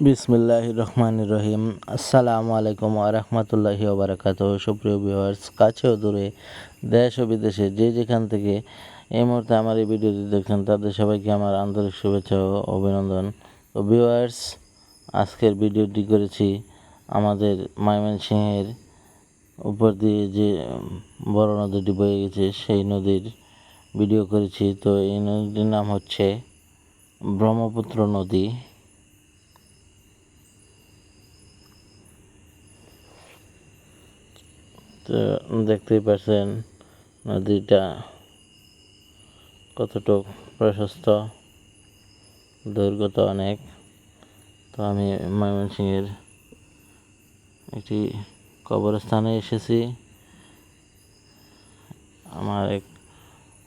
বিসমিল্লাহির রহমানির রহিম। আসসালামু আলাইকুম ওয়া রাহমাতুল্লাহি ওয়া বারাকাতুহু। সুপ্রিয় ভিউয়ার্স, কাছে ও দূরে, দেশ ও বিদেশে যে যেখান থেকে এই মুহূর্তে আমার এই ভিডিওটি দেখছেন তাদের সবাইকে আমার আন্তরিক শুভেচ্ছা ও অভিনন্দন। তো ভিউয়ার্স, আজকের ভিডিওটি করেছি আমাদের ময়মনসিংহের উপর দিয়ে যে বড় নদীটি বয়ে গেছে সেই নদীর ভিডিও করেছি। তো এই নদীর নাম হচ্ছে ব্রহ্মপুত্র নদী। তো দেখতেই পাচ্ছেন নদীটা কতটুক প্রশস্ত, দৈর্ঘ্য তো অনেক। তো আমি ময়মনসিংহের একটি কবরস্থানে এসেছি। আমার এক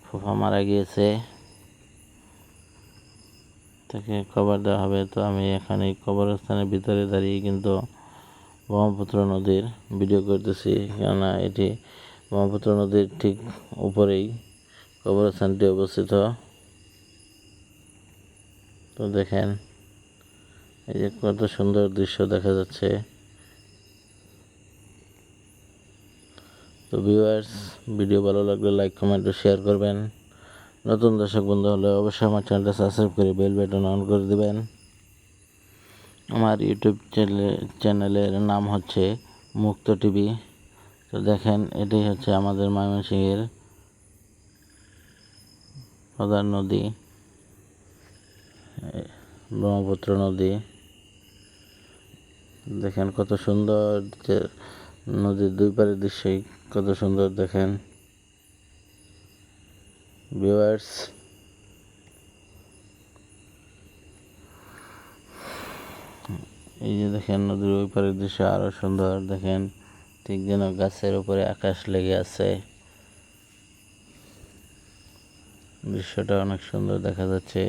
ফুফা মারা গিয়েছে, তাকে কবর দেওয়া হবে। তো আমি এখানে কবরস্থানের ভিতরে দাঁড়িয়ে কিন্তু ব্রহ্মপুত্র নদীর ভিডিও করতেছি, কেননা এটি ব্রহ্মপুত্র নদীর ঠিক উপরেই কবরস্থানটি অবস্থিত। তো দেখেন এই যে কত সুন্দর দৃশ্য দেখা যাচ্ছে। তো ভিউয়ার্স, ভিডিও ভালো লাগলে লাইক, কমেন্ট ও শেয়ার করবেন। নতুন দর্শক বন্ধু হলে অবশ্যই আমার চ্যানেলটা সাবস্ক্রাইব করে বেল বাটন অন করে দেবেন। আমার ইউটিউব চ্যানেলের নাম হচ্ছে মুক্ত টিভি। তো দেখেন, এটাই হচ্ছে আমাদের ময়মনসিংহের প্রধান নদী, ব্রহ্মপুত্র নদী। দেখেন কত সুন্দর, যে নদীর দুই পারের দৃশ্যই কত সুন্দর। দেখেন ভিউয়ার্স, এই যে দেখেন নদীর ওই পারের দৃশ্য আরো সুন্দর। দেখেন ঠিক যেন গাছের উপরে আকাশ লেগে আছে। দৃশ্যটা অনেক সুন্দর দেখা যাচ্ছে।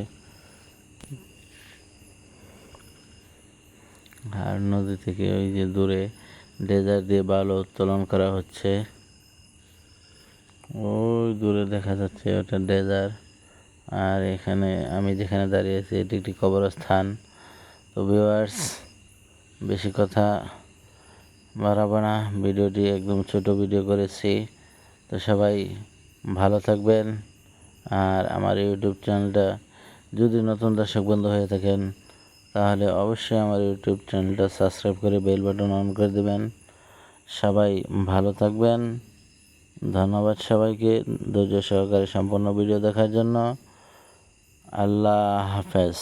আর নদী থেকে ওই যে দূরে ড্রেজার দিয়ে বালু উত্তোলন করা হচ্ছে। ওই দূরে দেখা যাচ্ছে ওটা ড্রেজার। আর এখানে আমি যেখানে দাঁড়িয়ে আছি এটি একটি কবরস্থান। তো ভিউয়ার্স, বেশি কথা বাড়াবো না, ভিডিওটি একদম ছোট ভিডিও করেছি। তো সবাই ভালো থাকবেন। আর আমার ইউটিউব চ্যানেলটা যদি নতুন দর্শক বন্ধু হয়ে থাকেন তাহলে অবশ্যই আমার ইউটিউব চ্যানেলটা সাবস্ক্রাইব করে বেল বাটন অন করে দেবেন। সবাই ভালো থাকবেন। ধন্যবাদ সবাইকে ধৈর্য সহকারে সম্পূর্ণ ভিডিও দেখার জন্য। আল্লাহ হাফেজ।